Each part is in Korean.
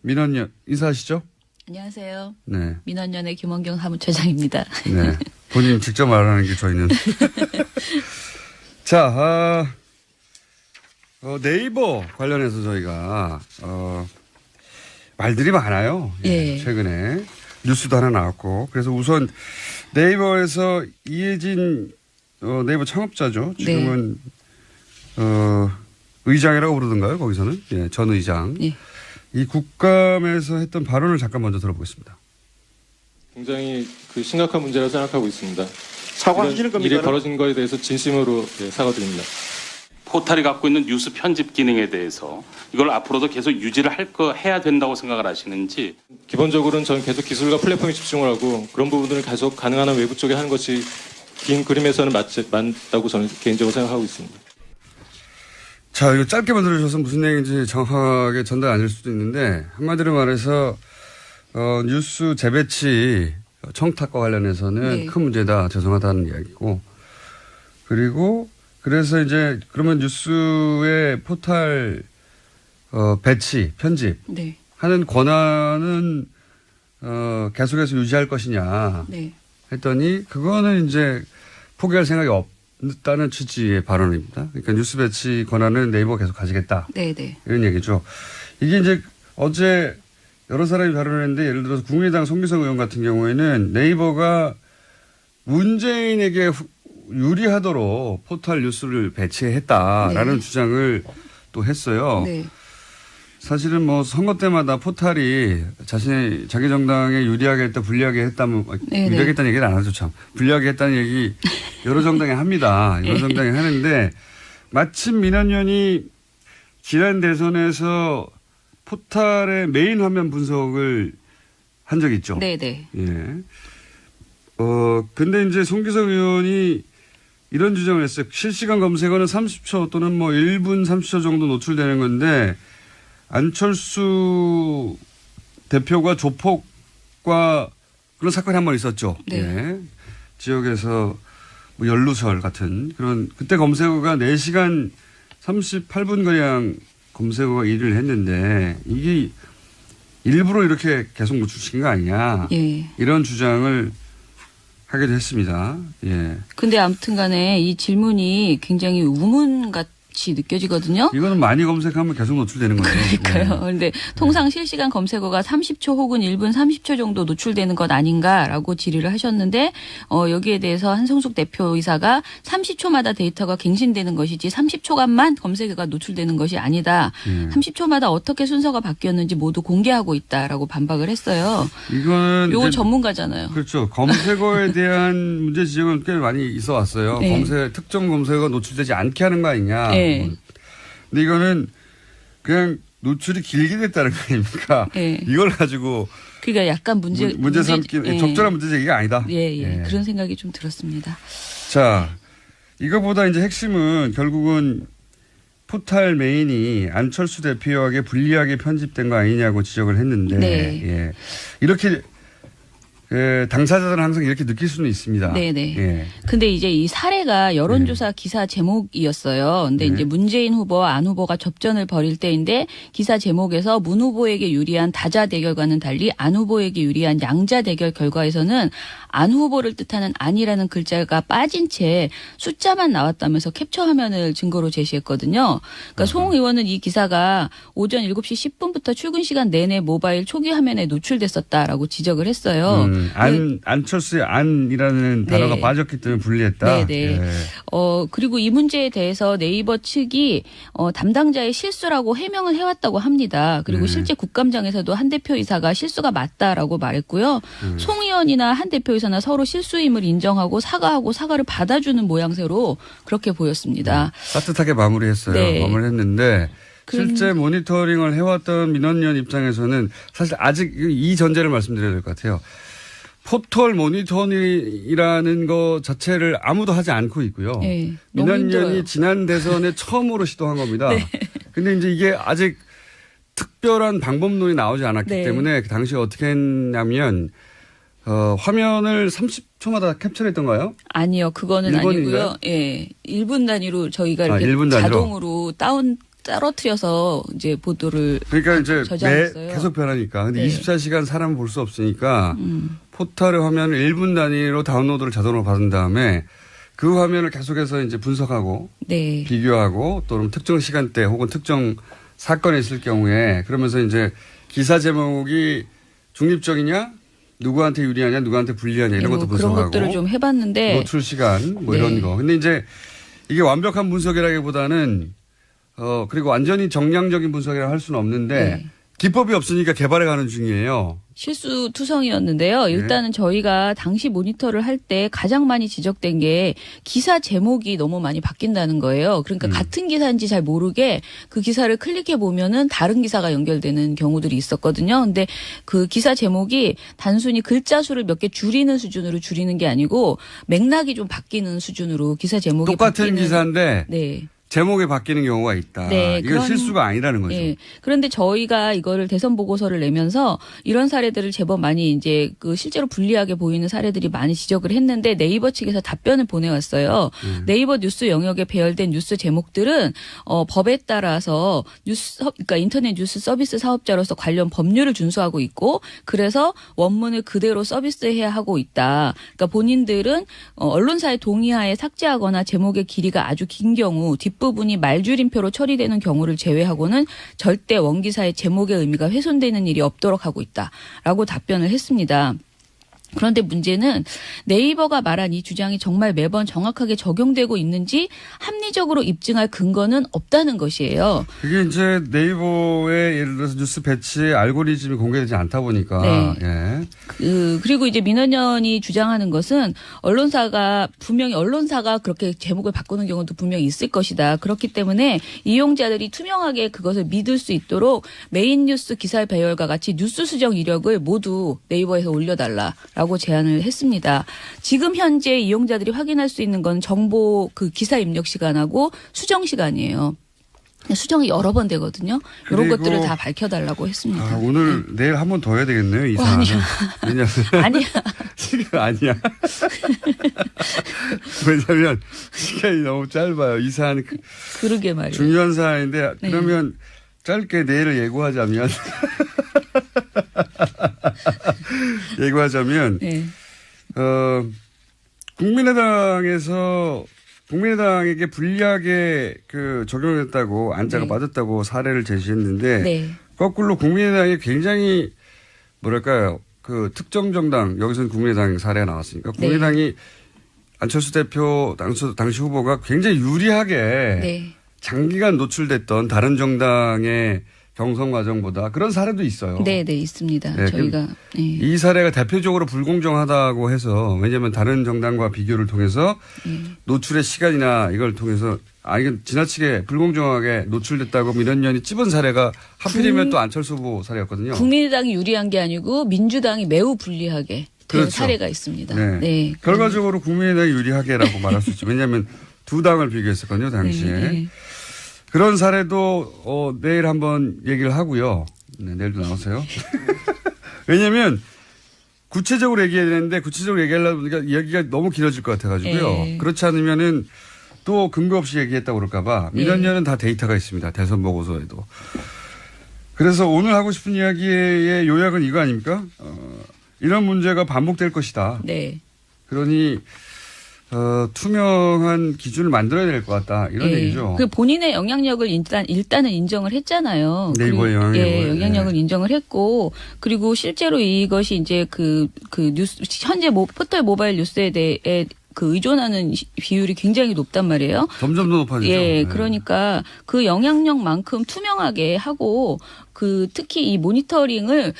민원연 인사하시죠? 안녕하세요. 네. 민원연의 김원경 사무처장입니다. 네. 본인 직접 말하는 게 저희는. 자, 네이버 관련해서 저희가, 말들이 많아요. 예. 최근에. 뉴스도 하나 나왔고. 그래서 우선 네이버에서 이혜진, 네이버 창업자죠. 지금은, 의장이라고 부르던가요? 거기서는? 예, 전 의장. 예. 이 국감에서 했던 발언을 잠깐 먼저 들어보겠습니다. 굉장히 심각한 문제라고 생각하고 있습니다. 사과하시는 겁니까? 일이 벌어진 거에 대해서 진심으로 사과드립니다. 포털이 갖고 있는 뉴스 편집 기능에 대해서 이걸 앞으로도 계속 유지를 해야 된다고 생각을 하시는지. 기본적으로는 저는 계속 기술과 플랫폼에 집중을 하고 그런 부분들을 계속 가능한 한 외부 쪽에 하는 것이 긴 그림에서는 맞다고 저는 개인적으로 생각하고 있습니다. 자, 이거 짧게만 들으셔서 무슨 얘기인지 정확하게 전달 안 될 수도 있는데, 한마디로 말해서, 뉴스 재배치 청탁과 관련해서는 네. 큰 문제다. 죄송하다는 이야기고. 그리고, 그래서 이제, 그러면 뉴스의 포탈, 배치, 편집. 네. 하는 권한은, 계속해서 유지할 것이냐. 네. 했더니, 그거는 이제 포기할 생각이 없다는 취지의 발언입니다. 그러니까 뉴스 배치 권한은 네이버가 계속 가지겠다. 네네. 이런 얘기죠. 이게 이제 어제 여러 사람이 발언했는데 예를 들어서 국민의당 송기성 의원 같은 경우에는 네이버가 문재인에게 유리하도록 포털 뉴스를 배치했다라는 네. 주장을 또 했어요. 네. 사실은 뭐 선거 때마다 포탈이 자기 정당에 유리하게 했다, 불리하게 했다면, 네네. 유리하게 했다는 얘기를 안 하죠, 참. 불리하게 했다는 얘기 여러 정당이 합니다. 여러 정당이 하는데, 마침 민원연이 지난 대선에서 포탈의 메인 화면 분석을 한 적이 있죠. 네네. 예. 근데 이제 송기석 의원이 이런 주장을 했어요. 실시간 검색어는 30초 또는 뭐 1분 30초 정도 노출되는 건데, 안철수 대표가 조폭과 그런 사건이 한 번 있었죠. 네. 예. 지역에서 뭐 연루설 같은 그런 그때 검색어가 4시간 38분가량 검색어가 1위를 했는데 이게 일부러 이렇게 계속 노출시킨 거 아니냐. 예. 이런 주장을 하기도 했습니다. 예. 근데 아무튼 간에 이 질문이 굉장히 우문 같이 느껴지거든요. 이거는 많이 검색하면 계속 노출되는 거예요. 그러니까요. 그런데 통상 실시간 검색어가 30초 혹은 1분 30초 정도 노출되는 것 아닌가라고 질의를 하셨는데 여기에 대해서 한성숙 대표이사가 30초마다 데이터가 갱신되는 것이지 30초간만 검색어가 노출되는 것이 아니다. 30초마다 어떻게 순서가 바뀌었는지 모두 공개하고 있다라고 반박을 했어요. 이거는 요거 전문가잖아요. 그렇죠. 검색어에 대한 문제 지적은 꽤 많이 있어 왔어요. 네. 특정 검색어가 노출되지 않게 하는 거 아니냐. 네. 근데 이거는 그냥 노출이 길게 됐다는 거 아닙니까? 네. 이걸 가지고 그러니까 약간 문제 삼기 예. 적절한 문제 제기가 아니다. 예. 예. 그런 생각이 좀 들었습니다. 자, 이거보다 이제 핵심은 결국은 포탈 메인이 안철수 대표에게 불리하게 편집된 거 아니냐고 지적을 했는데, 네. 예. 이렇게 당사자들은 항상 이렇게 느낄 수는 있습니다. 네네. 예. 근데 이제 이 사례가 여론조사 기사 제목이었어요. 근데 이제 문재인 후보와 안 후보가 접전을 벌일 때인데 기사 제목에서 문 후보에게 유리한 다자 대결과는 달리 안 후보에게 유리한 양자 대결 결과에서는 안 후보를 뜻하는 안이라는 글자가 빠진 채 숫자만 나왔다면서 캡처 화면을 증거로 제시했거든요. 그러니까 송 의원은 이 기사가 오전 7시 10분부터 출근 시간 내내 모바일 초기 화면에 노출됐었다라고 지적을 했어요. 안철수의 안이라는 단어가 빠졌기 때문에 불리했다. 네네. 예. 그리고 이 문제에 대해서 네이버 측이 담당자의 실수라고 해명을 해왔다고 합니다. 그리고 실제 국감장에서도 한 대표이사가 실수가 맞다라고 말했고요. 송 의원이나 한 대표이사나 서로 실수임을 인정하고 사과하고 사과를 받아주는 모양새로 그렇게 보였습니다. 따뜻하게 마무리했어요. 네. 마무리했는데 실제 모니터링을 해왔던 민원연 입장에서는 사실 아직 이 전제를 말씀드려야 될 것 같아요. 포털 모니터링이라는 것 자체를 아무도 하지 않고 있고요. 네, 너무 민원연이 힘들어요. 지난 대선에 처음으로 시도한 겁니다. 네. 근데 이제 이게 아직 특별한 방법론이 나오지 않았기 네. 때문에 그 당시에 어떻게 했냐면 화면을 30초마다 캡처했던가요? 아니요, 그거는 1번인가요? 아니고요. 예, 1분 단위로 저희가 이렇게 1분 단위로? 자동으로 떨어뜨려서 이제 보도를 그러니까 이제 저장했어요. 계속 변하니까. 근데 네. 24시간 사람을 볼 수 없으니까 포털의 화면을 1분 단위로 다운로드를 자동으로 받은 다음에 그 화면을 계속해서 이제 분석하고 네. 비교하고 또는 특정 시간대 혹은 특정 사건이 있을 경우에 그러면서 이제 기사 제목이 중립적이냐 누구한테 유리하냐 누구한테 불리하냐 이런 것도 그런 분석하고 것들을 좀 해봤는데 노출 시간 뭐 네. 이런 거. 근데 이제 이게 완벽한 분석이라기보다는 그리고 완전히 정량적인 분석이라 할 수는 없는데 네. 기법이 없으니까 개발해 가는 중이에요. 실수투성이었는데요. 일단은 저희가 당시 모니터를 할 때 가장 많이 지적된 게 기사 제목이 너무 많이 바뀐다는 거예요. 그러니까 같은 기사인지 잘 모르게 그 기사를 클릭해 보면은 다른 기사가 연결되는 경우들이 있었거든요. 근데 그 기사 제목이 단순히 글자 수를 몇 개 줄이는 수준으로 줄이는 게 아니고 맥락이 좀 바뀌는 수준으로 기사 제목이 똑같은 바뀌는 기사인데 네. 제목이 바뀌는 경우가 있다. 네, 이건 실수가 아니라는 거죠. 예. 그런데 저희가 이거를 대선 보고서를 내면서 이런 사례들을 제법 많이 이제 그 실제로 불리하게 보이는 사례들이 많이 지적을 했는데 네이버 측에서 답변을 보내왔어요. 네이버 뉴스 영역에 배열된 뉴스 제목들은 법에 따라서 그러니까 인터넷 뉴스 서비스 사업자로서 관련 법률을 준수하고 있고 그래서 원문을 그대로 서비스해야 하고 있다. 그러니까 본인들은 언론사의 동의하에 삭제하거나 제목의 길이가 아주 긴 경우 뒷부분이 말줄임표로 처리되는 경우를 제외하고는 절대 원기사의 제목의 의미가 훼손되는 일이 없도록 하고 있다라고 답변을 했습니다. 그런데 문제는 네이버가 말한 이 주장이 정말 매번 정확하게 적용되고 있는지 합리적으로 입증할 근거는 없다는 것이에요. 그게 이제 네이버의 예를 들어서 뉴스 배치의 알고리즘이 공개되지 않다 보니까. 네. 예. 그리고 이제 민원연이 주장하는 것은 분명히 언론사가 그렇게 제목을 바꾸는 경우도 분명히 있을 것이다. 그렇기 때문에 이용자들이 투명하게 그것을 믿을 수 있도록 메인 뉴스 기사 배열과 같이 뉴스 수정 이력을 모두 네이버에서 올려달라라고 제안을 했습니다. 지금 현재 이용자들이 확인할 수 있는 건 정보 그 기사 입력 시간하고 수정 시간이에요. 수정이 여러 번 되거든요. 이런 그리고 것들을 다 밝혀달라고 했습니다. 오늘 내일 한 번 더 해야 되겠네요. 이 사안은. 왜냐하면 아니야. 지금 아니야. 왜냐하면 시간이 너무 짧아요. 이 사안은 그러게 말이에요. 중요한 사안인데 네. 그러면 짧게 내일을 예고하자면 네. 국민의당에게 불리하게 적용했다고 안자가 네. 빠졌다고 사례를 제시했는데 네. 거꾸로 국민의당이 굉장히 뭐랄까요 특정 정당 여기서는 국민의당 사례가 나왔으니까 국민의당이 안철수 대표 당시 후보가 굉장히 유리하게 네. 장기간 노출됐던 다른 정당의 경선 과정보다 그런 사례도 있어요. 네, 있습니다. 네, 저희가 이 사례가 대표적으로 불공정하다고 해서 왜냐하면 다른 정당과 비교를 통해서 노출의 시간이나 이걸 통해서 이건 지나치게 불공정하게 노출됐다고 민원연이 찝은 사례가 하필이면 또 안철수 후보 사례였거든요. 국민의당이 유리한 게 아니고 민주당이 매우 불리하게 된 그렇죠. 사례가 있습니다. 네. 네. 결과적으로 국민의당이 유리하게라고 말할 수 있죠. 왜냐하면 두 당을 비교했었거든요, 당시에. 네. 그런 사례도 내일 한번 얘기를 하고요. 네, 내일도 나오세요. 왜냐하면 구체적으로 얘기해야 되는데 구체적으로 얘기하려다 보니까 이야기가 너무 길어질 것 같아가지고요. 네. 그렇지 않으면은 또 근거 없이 얘기했다고 그럴까 봐. 민원연은 다 데이터가 있습니다. 대선 보고서에도. 그래서 오늘 하고 싶은 이야기의 요약은 이거 아닙니까? 이런 문제가 반복될 것이다. 네. 그러니 투명한 기준을 만들어야 될 것 같다. 이런 얘기죠. 그 본인의 영향력을 일단은 인정을 했잖아요. 네이버의 영향력을. 영향력을 인정을 했고 그리고 실제로 이것이 이제 그 뉴스 현재 포털 모바일 뉴스에 대해 그 의존하는 비율이 굉장히 높단 말이에요. 점점 더 높아지죠. 예, 그러니까 그 영향력만큼 투명하게 하고 특히 이 모니터링을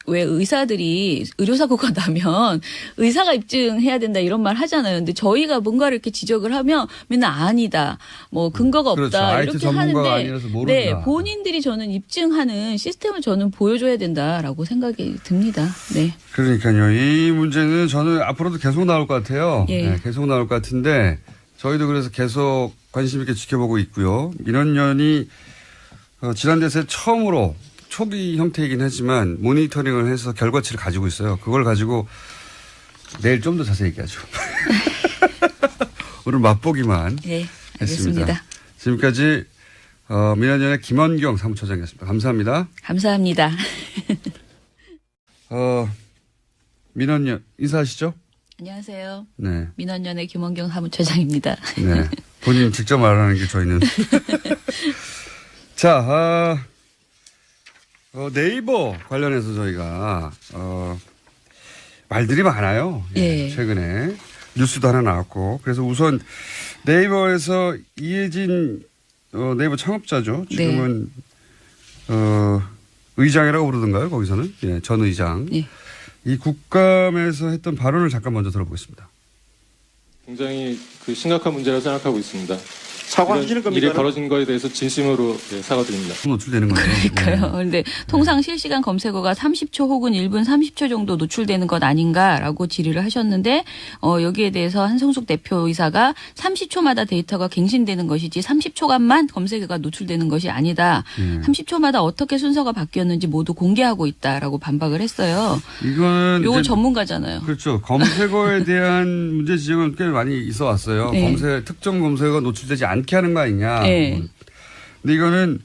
왜 의사들이 의료사고가 나면 의사가 입증해야 된다 이런 말 하잖아요. 근데 저희가 뭔가를 이렇게 지적을 하면 맨날 아니다. 뭐 근거가 없다. 그렇죠. IT 이렇게 전문가가 하는데 아니라서 모른다. 네, 본인들이 저는 입증하는 시스템을 저는 보여줘야 된다라고 생각이 듭니다. 네. 그러니까요. 이 문제는 저는 앞으로도 계속 나올 것 같아요. 예. 네, 계속 나올 것 같은데 저희도 그래서 계속 관심 있게 지켜보고 있고요. 민원연이 지난 대선에 처음으로 초기 형태이긴 하지만 모니터링을 해서 결과치를 가지고 있어요. 그걸 가지고 내일 좀 더 자세히 얘기하죠. 오늘 맛보기만 네, 했습니다. 알겠습니다. 지금까지 민원연의 김원경 사무처장이었습니다. 감사합니다. 감사합니다. 민원연 인사하시죠? 안녕하세요. 네. 민원연의 김원경 사무처장입니다. 네. 본인 직접 말하는 게 저희는. 자, 네이버 관련해서 저희가, 말들이 많아요. 예. 최근에. 뉴스도 하나 나왔고. 그래서 우선 네이버에서 이혜진, 네이버 창업자죠. 지금은, 의장이라고 부르던가요? 거기서는? 예, 전 의장. 예. 이 국감에서 했던 발언을 잠깐 먼저 들어보겠습니다. 굉장히 심각한 문제라고 생각하고 있습니다. 사과하시는 겁니까? 일이 벌어진 거에 대해서 진심으로 사과드립니다. 노출되는 거예요. 그러니까요. 그런데 통상 실시간 검색어가 30초 혹은 1분 30초 정도 노출되는 것 아닌가라고 질의를 하셨는데 여기에 대해서 한성숙 대표이사가 30초마다 데이터가 갱신되는 것이지 30초간만 검색어가 노출되는 것이 아니다. 30초마다 어떻게 순서가 바뀌었는지 모두 공개하고 있다라고 반박을 했어요. 이거는 요거 이제 전문가잖아요. 그렇죠. 검색어에 대한 문제 지적은 꽤 많이 있어 왔어요. 네. 특정 검색어가 노출되지 않게 하는 거 아니냐. 네. 근데 이거는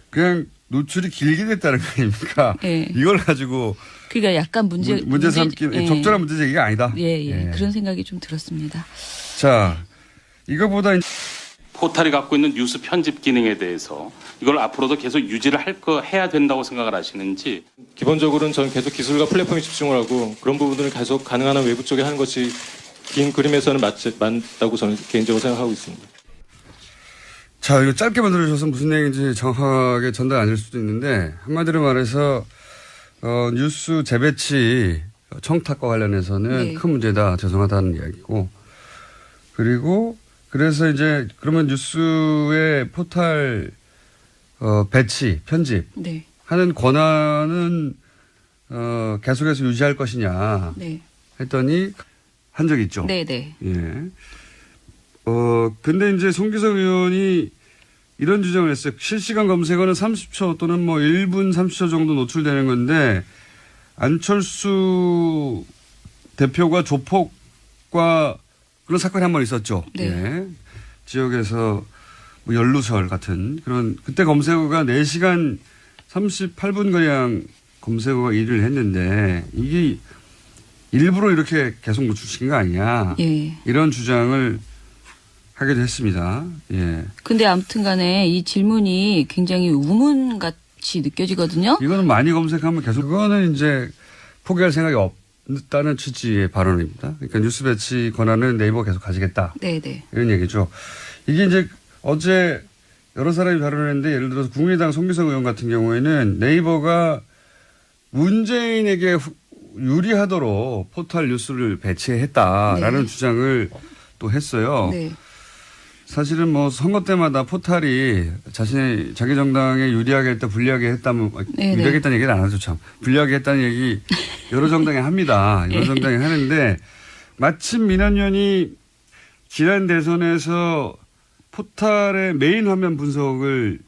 그냥 노출이 길게 됐다는 거 아닙니까? 네. 이걸 가지고 그러니까 약간 문제 삼기 예. 적절한 문제 제기가 아니다. 예. 예. 그런 생각이 좀 들었습니다. 자, 이거보다 포털이 갖고 있는 뉴스 편집 기능에 대해서 이걸 앞으로도 계속 유지를 해야 된다고 생각을 하시는지. 기본적으로는 저는 계속 기술과 플랫폼에 집중을 하고 그런 부분들을 계속 가능한 한 외부 쪽에 하는 것이 긴 그림에서는 맞다고 저는 개인적으로 생각하고 있습니다. 자, 이거 짧게 만들어주셔서 무슨 내용인지 정확하게 전달 안 될 수도 있는데 한마디로 말해서 뉴스 재배치 청탁과 관련해서는 네. 큰 문제다. 죄송하다는 이야기고. 그리고 그래서 이제 그러면 뉴스의 포털 배치, 편집 네. 하는 권한은 계속해서 유지할 것이냐 네. 했더니 한 적이 있죠. 네, 네. 예. 근데 이제 송기석 의원이 이런 주장을 했어요. 실시간 검색어는 30초 또는 뭐 1분 30초 정도 노출되는 건데 안철수 대표가 조폭과 그런 사건이 한 번 있었죠. 네. 예. 지역에서 뭐 연루설 같은 그런 그때 검색어가 4시간 38분가량 검색어가 일을 했는데 이게 일부러 이렇게 계속 노출시킨 거 아니냐. 예. 이런 주장을 하기도 했습니다. 예. 근데 아무튼 간에 이 질문이 굉장히 우문같이 느껴지거든요. 이거는 많이 검색하면 계속 그거는 이제 포기할 생각이 없다는 취지의 발언입니다. 그러니까 뉴스 배치 권한은 네이버가 계속 가지겠다. 네네. 이런 얘기죠. 이게 이제 어제 여러 사람이 발언했는데 예를 들어서 국민의당 송기석 의원 같은 경우에는 네이버가 문재인에게 유리하도록 포털 뉴스를 배치했다라는 네. 주장을 또 했어요. 네. 사실은 뭐 선거 때마다 포탈이 자기 정당에 유리하게 했다, 불리하게 했다면, 네네. 유리하게 했다는 얘기를 안 하죠, 참. 불리하게 했다는 얘기 여러 정당이 합니다. 여러 정당이 하는데, 마침 민원연이 지난 대선에서 포탈의 메인 화면 분석을